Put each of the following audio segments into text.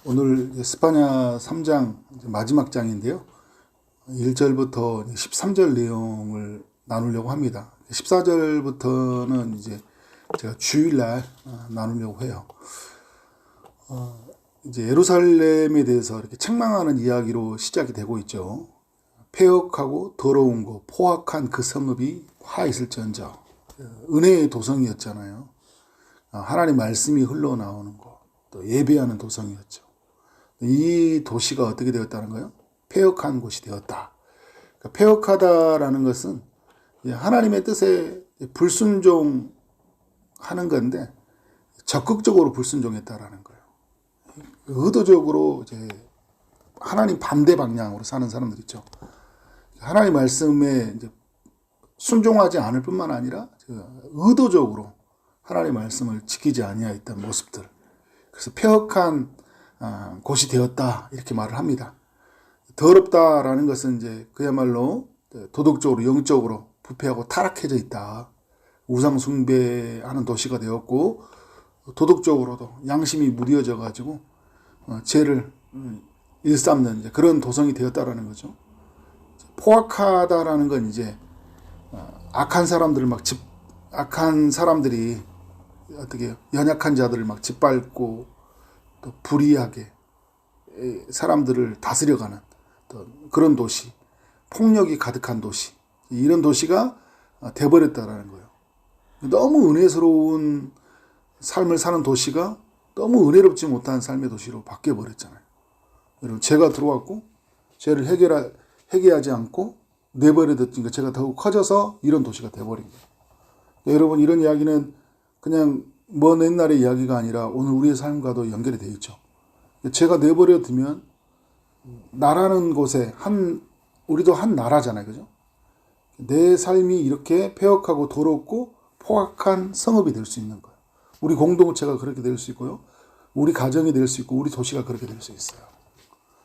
오늘 스파냐 3장 마지막 장인데요. 1절부터 13절 내용을 나누려고 합니다. 14절부터는 이제 제가 주일날 나누려고 해요. 이제 예루살렘에 대해서 이렇게 책망하는 이야기로 시작이 되고 있죠. 폐역하고 더러운 거, 포악한 그 성읍이 화 있을지언정. 은혜의 도성이었잖아요. 하나님 말씀이 흘러나오는 거, 또 예배하는 도성이었죠. 이 도시가 어떻게 되었다는 거예요? 폐역한 곳이 되었다. 그러니까 폐역하다라는 것은 하나님의 뜻에 불순종하는 건데 적극적으로 불순종했다라는 거예요. 의도적으로 이제 하나님 반대 방향으로 사는 사람들 있죠. 하나님 말씀에 이제 순종하지 않을 뿐만 아니라 의도적으로 하나님 말씀을 지키지 아니하였던 모습들. 그래서 폐역한 곳이 되었다 이렇게 말을 합니다. 더럽다라는 것은 이제 그야말로 도덕적으로 영적으로 부패하고 타락해져 있다. 우상 숭배하는 도시가 되었고 도덕적으로도 양심이 무뎌져 가지고 죄를 일삼는 이제 그런 도성이 되었다라는 거죠. 포악하다라는 건 이제 악한 사람들이 어떻게 연약한 자들을 막 짓밟고 또 불의하게 사람들을 다스려가는 또 그런 도시, 폭력이 가득한 도시, 이런 도시가 돼버렸다라는 거예요. 너무 은혜스러운 삶을 사는 도시가 너무 은혜롭지 못한 삶의 도시로 바뀌어버렸잖아요. 여러분, 죄가 들어왔고 죄를 해결하지 않고 내버려뒀으니까 죄가 더욱 커져서 이런 도시가 돼버린 거예요. 여러분, 이런 이야기는 그냥 먼 옛날의 이야기가 아니라 오늘 우리의 삶과도 연결이 되어 있죠. 죄가 내버려 두면 나라는 곳에 우리도 한 나라잖아요. 그죠? 내 삶이 이렇게 폐역하고 더럽고 포악한 성읍이 될 수 있는 거예요. 우리 공동체가 그렇게 될 수 있고요. 우리 가정이 될 수 있고 우리 도시가 그렇게 될 수 있어요.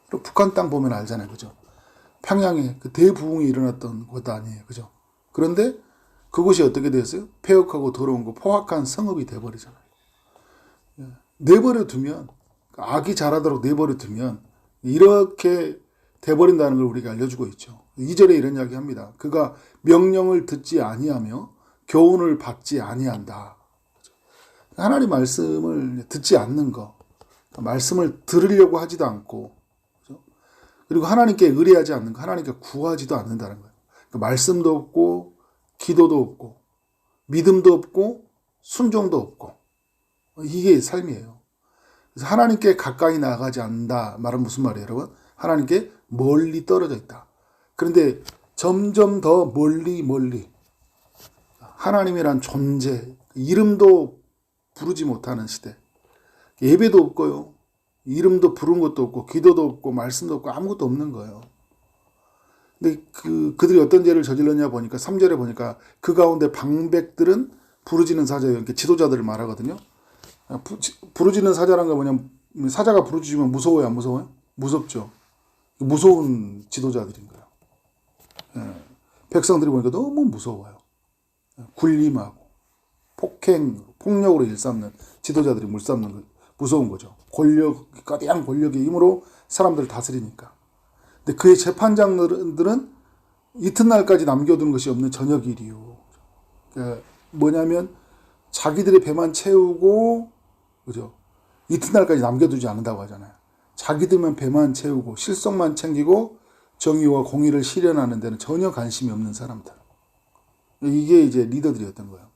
그리고 북한 땅 보면 알잖아요. 그죠? 평양에 그 대부흥이 일어났던 곳 아니에요. 그죠? 그런데 그곳이 어떻게 됐어요? 폐역하고 더러운 거, 포악한 성읍이 돼버리잖아요. 내버려 두면, 악이 자라도록 내버려 두면 이렇게 돼버린다는 걸 우리가 알려주고 있죠. 2절에 이런 이야기 합니다. 그가 명령을 듣지 아니하며 교훈을 받지 아니한다. 하나님 말씀을 듣지 않는 거, 말씀을 들으려고 하지도 않고, 그리고 하나님께 의뢰하지 않는 거, 하나님께 구하지도 않는다는 거예요. 말씀도 없고 기도도 없고 믿음도 없고 순종도 없고 이게 삶이에요. 그래서 하나님께 가까이 나아가지 않는다 말은 무슨 말이에요, 여러분? 하나님께 멀리 떨어져 있다. 그런데 점점 더 멀리 하나님이란 존재, 이름도 부르지 못하는 시대. 예배도 없고요. 이름도 부른 것도 없고 기도도 없고 말씀도 없고 아무것도 없는 거예요. 근데 그들이 어떤 죄를 저질렀냐 보니까 3절에 보니까 그 가운데 방백들은 부르짖는 사자예요. 이렇게 지도자들을 말하거든요. 부르짖는 사자란 거 뭐냐면 사자가 부르짖으면 무서워요, 안 무서워요? 무섭죠. 무서운 지도자들인 거예요. 백성들이 보니까 너무 무서워요. 군림하고 폭력으로 일삼는 지도자들이 물삼는 거 무서운 거죠. 거대한 권력의 힘으로 사람들을 다스리니까. 근데 그의 재판장들은 이튿날까지 남겨두는 것이 없는 저녁일이요. 그러니까 뭐냐면 자기들의 배만 채우고, 그죠? 이튿날까지 남겨두지 않는다고 하잖아요. 자기들만 배만 채우고 실속만 챙기고 정의와 공의를 실현하는 데는 전혀 관심이 없는 사람들. 이게 이제 리더들이었던 거예요.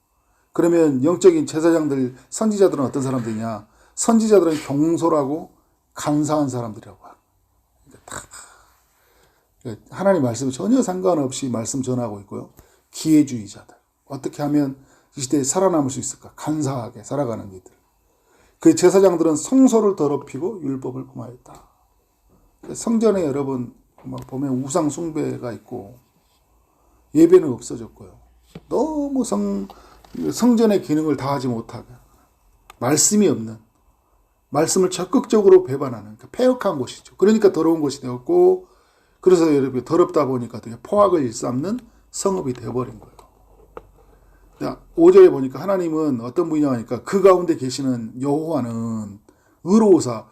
그러면 영적인 제사장들, 선지자들은 어떤 사람들이냐? 선지자들은 경솔하고 간사한 사람들이라고 해요. 하나님 말씀에 전혀 상관없이 말씀 전하고 있고요. 기회주의자들. 어떻게 하면 이 시대에 살아남을 수 있을까? 간사하게 살아가는 이들. 그 제사장들은 성소를 더럽히고 율법을 범하였다. 성전에 여러분 보면 우상 숭배가 있고 예배는 없어졌고요. 너무 성전의 기능을 다하지 못하게 말씀이 없는, 말씀을 적극적으로 배반하는 폐역한 곳이죠. 그러니까 더러운 곳이 되었고, 그래서 여러분 더럽다 보니까 되게 포악을 일삼는 성읍이 되어버린 거예요. 5절에 보니까 하나님은 어떤 분이냐 하니까 그 가운데 계시는 여호와는 의로우사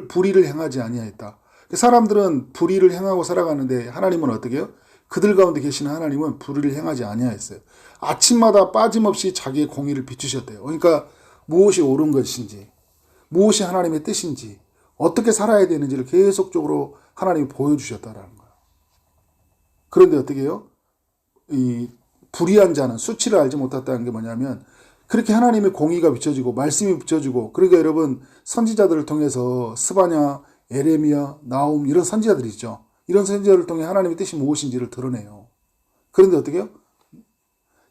불의를 행하지 아니하였다. 사람들은 불의를 행하고 살아가는데 하나님은 어떻게 해요? 그들 가운데 계시는 하나님은 불의를 행하지 아니하였어요. 아침마다 빠짐없이 자기의 공의를 비추셨대요. 그러니까 무엇이 옳은 것인지, 무엇이 하나님의 뜻인지, 어떻게 살아야 되는지를 계속적으로 하나님이 보여주셨다라는 거예요. 그런데 어떻게 해요? 이 불의한 자는 수치를 알지 못했다는 게 뭐냐면 그렇게 하나님의 공의가 비춰지고 말씀이 비춰지고, 그러니까 여러분 선지자들을 통해서 스바냐, 에레미야, 나움 이런 선지자들이 있죠. 이런 선지자를 통해 하나님의 뜻이 무엇인지를 드러내요. 그런데 어떻게 해요?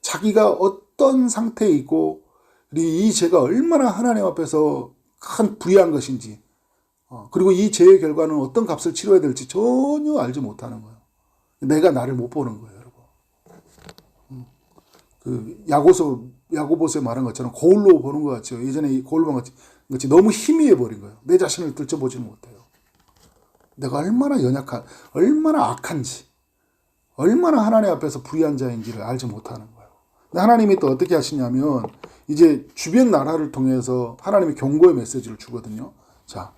자기가 어떤 상태에 있고 이 죄가 얼마나 하나님 앞에서 큰 불의한 것인지, 그리고 이 죄의 결과는 어떤 값을 치러야 될지 전혀 알지 못하는 거예요. 내가 나를 못 보는 거예요, 여러분. 그 야고보서에 말한 것처럼 거울로 보는 것 같죠. 예전에 거울로 본 것 같이 너무 희미해 버린 거예요. 내 자신을 들춰보지는 못해요. 내가 얼마나 얼마나 악한지, 얼마나 하나님 앞에서 불의한 자인지를 알지 못하는 거예요. 근데 하나님이 또 어떻게 하시냐면 이제 주변 나라를 통해서 하나님의 경고의 메시지를 주거든요. 자,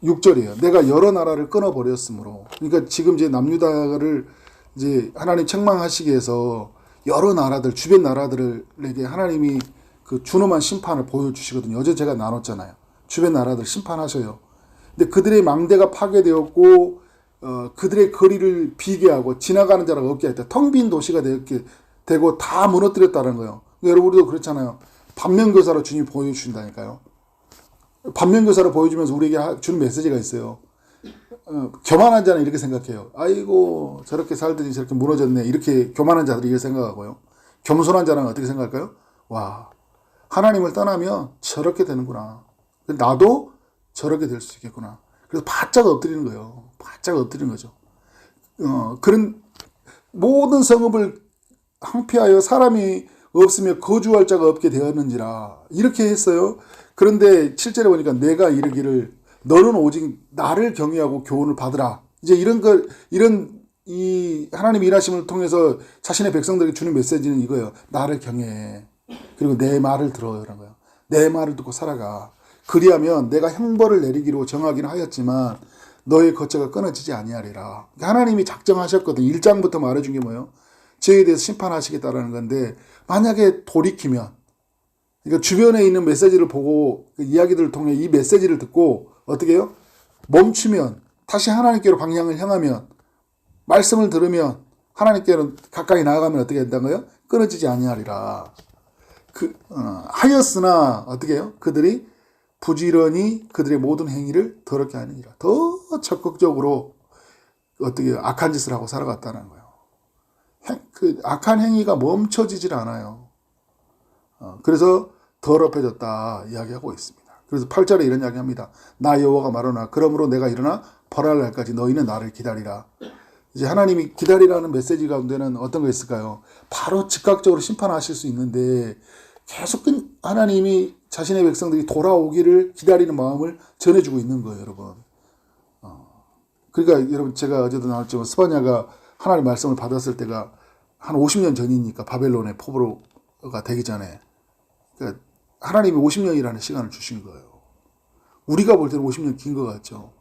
6절이에요. 내가 여러 나라를 끊어버렸으므로. 그러니까 지금 이제 남유다를 이제 하나님 책망하시기 위해서 여러 나라들, 주변 나라들에게 하나님이 그 준엄한 심판을 보여주시거든요. 어제 제가 나눴잖아요. 주변 나라들 심판하셔요. 근데 그들의 망대가 파괴되었고, 그들의 거리를 비게 하고 지나가는 자가 없게 했다. 텅 빈 도시가 되고 다 무너뜨렸다는 거예요. 여러분도 그렇잖아요. 반면교사로 주님이 보여주신다니까요. 반면교사로 보여주면서 우리에게 주는 메시지가 있어요. 교만한 자는 이렇게 생각해요. 아이고 저렇게 살더니 저렇게 무너졌네. 이렇게 교만한 자들이 이렇게 생각하고요. 겸손한 자는 어떻게 생각할까요? 와, 하나님을 떠나면 저렇게 되는구나. 나도 저렇게 될 수 있겠구나. 그래서 바짝 엎드리는 거예요. 바짝 엎드리는 거죠. 그런 모든 성읍을 항피하여 사람이 없으며 거주할 자가 없게 되었는지라 이렇게 했어요. 그런데 7절에 보니까 내가 이르기를 너는 오직 나를 경외하고 교훈을 받으라. 이제 이 하나님의 일하심을 통해서 자신의 백성들에게 주는 메시지는 이거예요. 나를 경외해. 그리고 내 말을 들어라는 거예요. 내 말을 듣고 살아가. 그리하면 내가 형벌을 내리기로 정하기는 하였지만 너의 거처가 끊어지지 아니하리라. 하나님이 작정하셨거든요. 1장부터 말해준 게 뭐예요? 죄에 대해서 심판하시겠다라는 건데, 만약에 돌이키면, 그러니까 주변에 있는 메시지를 보고 그 이야기들을 통해 이 메시지를 듣고 어떻게 해요? 멈추면, 다시 하나님께로 방향을 향하면, 말씀을 들으면 하나님께로 가까이 나아가면 어떻게 된다는 거예요? 끊어지지 아니하리라. 하였으나 어떻게 해요? 그들이 부지런히 그들의 모든 행위를 더럽게 하느니라. 더 적극적으로 어떻게 악한 짓을 하고 살아갔다는 거예요. 그 악한 행위가 멈춰지질 않아요. 그래서 더럽혀졌다 이야기하고 있습니다. 그래서 8절에 이런 이야기합니다. 나 여호와가 말하노라. 그러므로 내가 일어나 벌할 날까지 너희는 나를 기다리라. 이제 하나님이 기다리라는 메시지 가운데는 어떤 거 있을까요? 바로 즉각적으로 심판하실 수 있는데 계속 하나님이 자신의 백성들이 돌아오기를 기다리는 마음을 전해주고 있는 거예요, 여러분. 그러니까 여러분 제가 어제도 나왔지만 스바냐가 하나님 말씀을 받았을 때가 한 50년 전이니까 바벨론의 포로가 되기 전에, 그러니까 하나님이 50년이라는 시간을 주신 거예요. 우리가 볼 때는 50년 긴 것 같죠.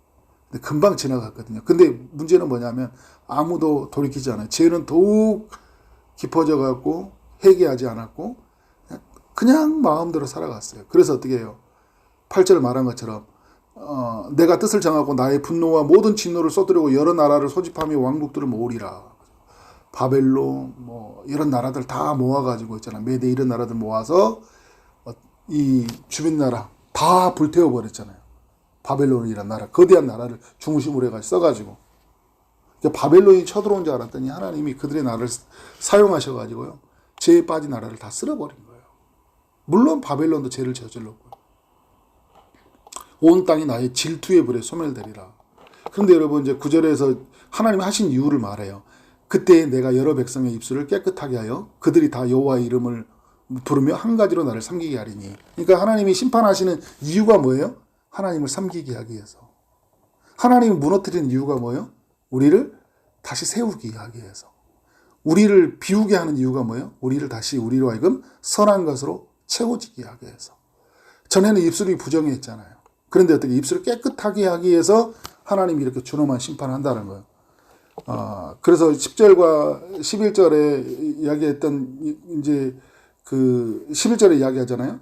근데 금방 지나갔거든요. 근데 문제는 뭐냐면 아무도 돌이키지 않아요. 죄는 더욱 깊어져 갖고 회개하지 않았고 그냥 마음대로 살아갔어요. 그래서 어떻게 해요? 8절 말한 것처럼 내가 뜻을 정하고 나의 분노와 모든 진노를 쏟으려고 여러 나라를 소집하며 왕국들을 모으리라. 바벨론 이런 나라들 다 모아가지고 있잖아. 메대 이런 나라들 모아서 이 주변 나라 다 불태워버렸잖아요. 바벨론이란 나라, 거대한 나라를 중심으로 해가지고 써가지고. 그러니까 바벨론이 쳐들어온 줄 알았더니 하나님이 그들의 나라를 사용하셔가지고요. 죄에 빠진 나라를 다 쓸어버린 거예요. 물론 바벨론도 죄를 저질렀고요. 온 땅이 나의 질투의 불에 소멸되리라. 그런데 여러분 이제 9절에서 하나님이 하신 이유를 말해요. 그때 내가 여러 백성의 입술을 깨끗하게 하여 그들이 다 여호와의 이름을 부르며 한 가지로 나를 섬기게 하리니. 그러니까 하나님이 심판하시는 이유가 뭐예요? 하나님을 섬기게 하기 위해서. 하나님이 무너뜨리는 이유가 뭐예요? 우리를 다시 세우기 하기 위해서. 우리를 비우게 하는 이유가 뭐예요? 우리를 다시 우리로 하여금 선한 것으로 채워지게 하기 위해서. 전에는 입술이 부정했잖아요. 그런데 어떻게 입술을 깨끗하게 하기 위해서 하나님이 이렇게 준엄한 심판한다는 거예요. 그래서 10절과 11절에 이야기했던 이제 그 11절에 이야기하잖아요.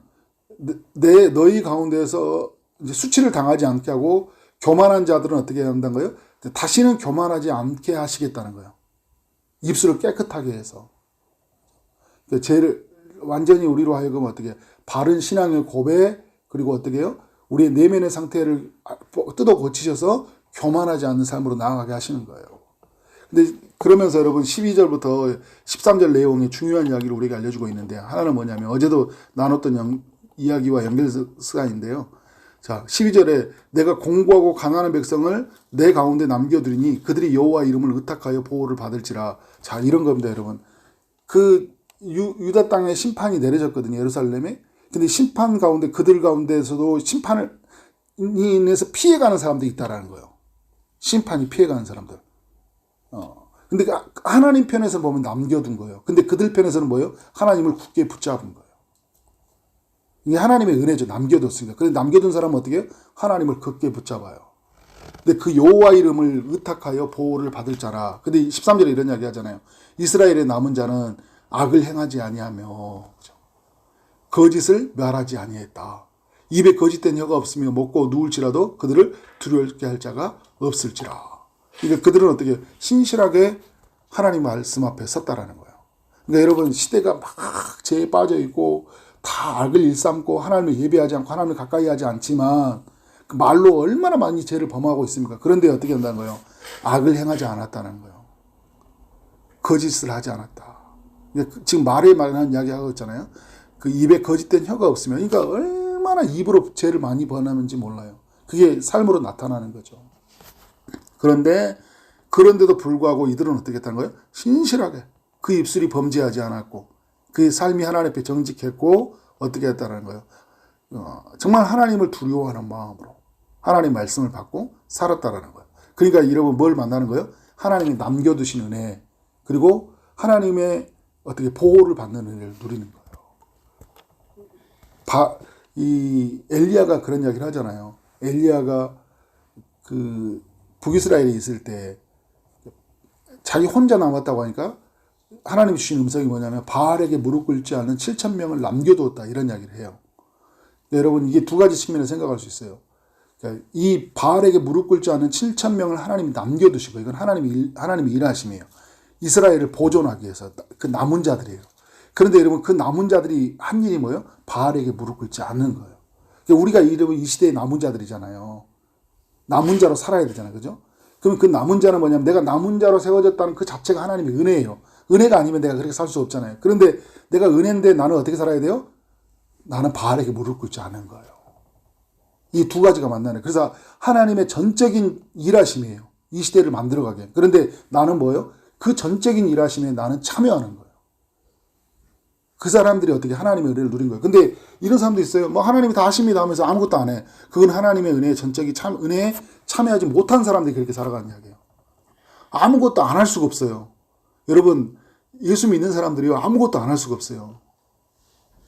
너희 가운데서 이제 수치를 당하지 않게 하고 교만한 자들은 어떻게 한다는 거예요? 다시는 교만하지 않게 하시겠다는 거예요. 입술을 깨끗하게 해서. 죄를 완전히 우리로 하여금 어떻게 바른 신앙의 고백 그리고 어떻게 해요? 우리의 내면의 상태를 뜯어 고치셔서 교만하지 않는 삶으로 나아가게 하시는 거예요. 근데 그러면서 여러분 12절부터 13절 내용의 중요한 이야기를 우리가 알려주고 있는데 하나는 뭐냐면 어제도 나눴던 이야기와 연결사인데요. 자, 12절에 내가 공고하고 가난한 백성을 내 가운데 남겨두리니 그들이 여호와 이름을 의탁하여 보호를 받을지라. 자, 이런 겁니다, 여러분. 그 유다 땅에 심판이 내려졌거든요, 예루살렘에. 근데 심판 가운데 그들 가운데서도 심판을 인해서 피해가는 사람들이 있다라는 거예요. 심판이 피해가는 사람들. 근데 하나님 편에서 보면 남겨둔 거예요. 근데 그들 편에서는 뭐예요? 하나님을 굳게 붙잡은 거예요. 이게 하나님의 은혜죠. 남겨뒀으니까. 그런데 남겨둔 사람은 어떻게 해요? 하나님을 굳게 붙잡아요. 근데 그 여호와 이름을 의탁하여 보호를 받을 자라. 근데 13절에 이런 이야기 하잖아요. 이스라엘의 남은 자는 악을 행하지 아니하며 거짓을 멸하지 아니했다. 입에 거짓된 혀가 없으며 먹고 누울지라도 그들을 두려울게 할 자가 없을지라. 그러니까 그들은 어떻게 신실하게 하나님 말씀 앞에 섰다라는 거예요. 그러니까 여러분 시대가 막 죄에 빠져 있고 다 악을 일삼고 하나님을 예배하지 않고 하나님을 가까이 하지 않지만 그 말로 얼마나 많이 죄를 범하고 있습니까? 그런데 어떻게 한다는 거예요? 악을 행하지 않았다는 거예요. 거짓을 하지 않았다. 그러니까 지금 말에 관한 이야기 하고 있잖아요. 그 입에 거짓된 혀가 없으면 그러니까 얼마나 입으로 죄를 많이 범하는지 몰라요. 그게 삶으로 나타나는 거죠. 그런데도 불구하고 이들은 어떻게 했다는 거예요? 신실하게 그 입술이 범죄하지 않았고 그 삶이 하나님 앞에 정직했고 어떻게 했다는 거예요? 정말 하나님을 두려워하는 마음으로 하나님 말씀을 받고 살았다라는 거예요. 그러니까 여러분 뭘 만나는 거예요? 하나님이 남겨두신 은혜 그리고 하나님의 어떻게 보호를 받는 은혜를 누리는 거예요. 이 엘리야가 그런 이야기를 하잖아요. 엘리야가 그 북이스라엘에 있을 때 자기 혼자 남았다고 하니까 하나님이 주신 음성이 뭐냐면 바알에게 무릎 꿇지 않은 7,000명을 남겨두었다 이런 이야기를 해요. 여러분 이게 두 가지 측면을 생각할 수 있어요. 그러니까 이 바알에게 무릎 꿇지 않은 7,000명을 하나님이 남겨두시고 이건 하나님이 일하심이에요. 이스라엘을 보존하기 위해서 그 남은 자들이에요. 그런데 여러분 그 남은 자들이 한 일이 뭐예요? 바알에게 무릎 꿇지 않는 거예요. 그러니까 우리가 이 시대의 남은 자들이잖아요. 남은 자로 살아야 되잖아요. 그죠? 그럼 그 남은 자는 뭐냐면 내가 남은 자로 세워졌다는 그 자체가 하나님의 은혜예요. 은혜가 아니면 내가 그렇게 살 수 없잖아요. 그런데 내가 은혜인데 나는 어떻게 살아야 돼요? 나는 바알에게 무릎 꿇지 않은 거예요. 이 두 가지가 만나네. 그래서 하나님의 전적인 일하심이에요. 이 시대를 만들어가게. 그런데 나는 뭐예요? 그 전적인 일하심에 나는 참여하는 거예요. 그 사람들이 어떻게 하나님의 은혜를 누린 거예요. 근데 이런 사람도 있어요. 뭐 하나님이 다 하십니다 하면서 아무것도 안 해. 그건 하나님의 은혜의 전적인 은혜에 참여하지 못한 사람들이 그렇게 살아가는 이야기예요. 아무것도 안 할 수가 없어요. 여러분 예수 믿는 사람들이요 아무것도 안 할 수가 없어요.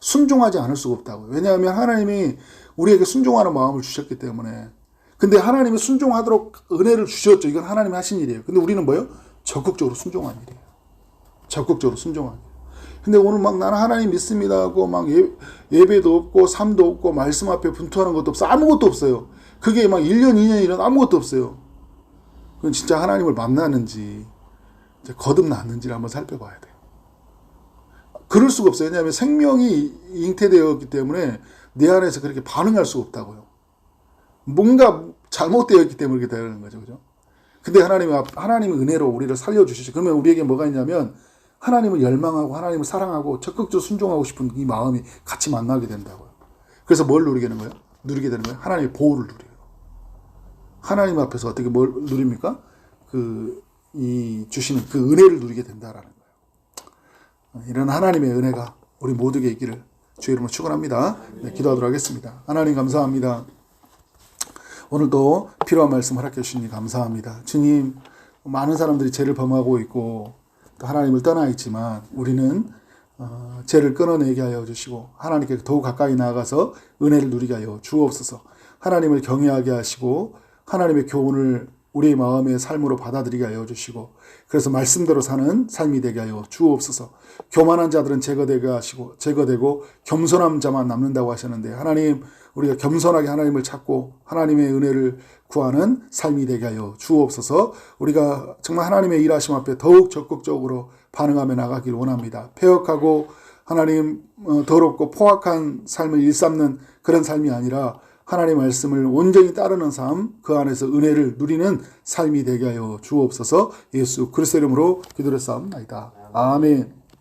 순종하지 않을 수가 없다고요. 왜냐하면 하나님이 우리에게 순종하는 마음을 주셨기 때문에. 근데 하나님이 순종하도록 은혜를 주셨죠. 이건 하나님이 하신 일이에요. 근데 우리는 뭐예요? 적극적으로 순종하는 일이에요. 적극적으로 순종하는 일. 근데 오늘 막 나는 하나님 믿습니다 하고 막 예배도 없고 삶도 없고 말씀 앞에 분투하는 것도 없어. 아무것도 없어요. 그게 막 1년 2년 이런 아무것도 없어요. 그건 진짜 하나님을 만나는지 거듭났는지를 한번 살펴봐야 돼요. 그럴 수가 없어요. 왜냐하면 생명이 잉태되었기 때문에 내 안에서 그렇게 반응할 수가 없다고요. 뭔가 잘못되어 있기 때문에 그렇게 되는 거죠. 그죠? 근데 하나님의 은혜로 우리를 살려주시죠. 그러면 우리에게 뭐가 있냐면 하나님을 열망하고 하나님을 사랑하고 적극적으로 순종하고 싶은 이 마음이 같이 만나게 된다고요. 그래서 뭘 누리게 되는 거예요? 하나님의 보호를 누려요. 하나님 앞에서 어떻게 뭘 누립니까? 주시는 그 은혜를 누리게 된다라는 거예요. 이런 하나님의 은혜가 우리 모두에게 있기를 주의 이름으로 축원합니다. 네, 기도하도록 하겠습니다. 하나님 감사합니다. 오늘도 필요한 말씀 허락해 주시니 감사합니다. 주님, 많은 사람들이 죄를 범하고 있고 또 하나님을 떠나 있지만 우리는 죄를 끊어내게 하여 주시고 하나님께 더욱 가까이 나아가서 은혜를 누리게 하여 주옵소서. 하나님을 경외하게 하시고 하나님의 교훈을 우리의 마음의 삶으로 받아들이게 하여 주시고 그래서 말씀대로 사는 삶이 되게 하여 주옵소서. 교만한 자들은 제거되고 겸손한 자만 남는다고 하셨는데 하나님 우리가 겸손하게 하나님을 찾고 하나님의 은혜를 구하는 삶이 되게 하여 주옵소서. 우리가 정말 하나님의 일하심 앞에 더욱 적극적으로 반응하며 나가길 원합니다. 폐역하고 하나님 더럽고 포악한 삶을 일삼는 그런 삶이 아니라 하나님의 말씀을 온전히 따르는 삶, 그 안에서 은혜를 누리는 삶이 되게 하여 주옵소서. 예수 그리스도 이름으로 기도를 쌓옵나이다. 아멘.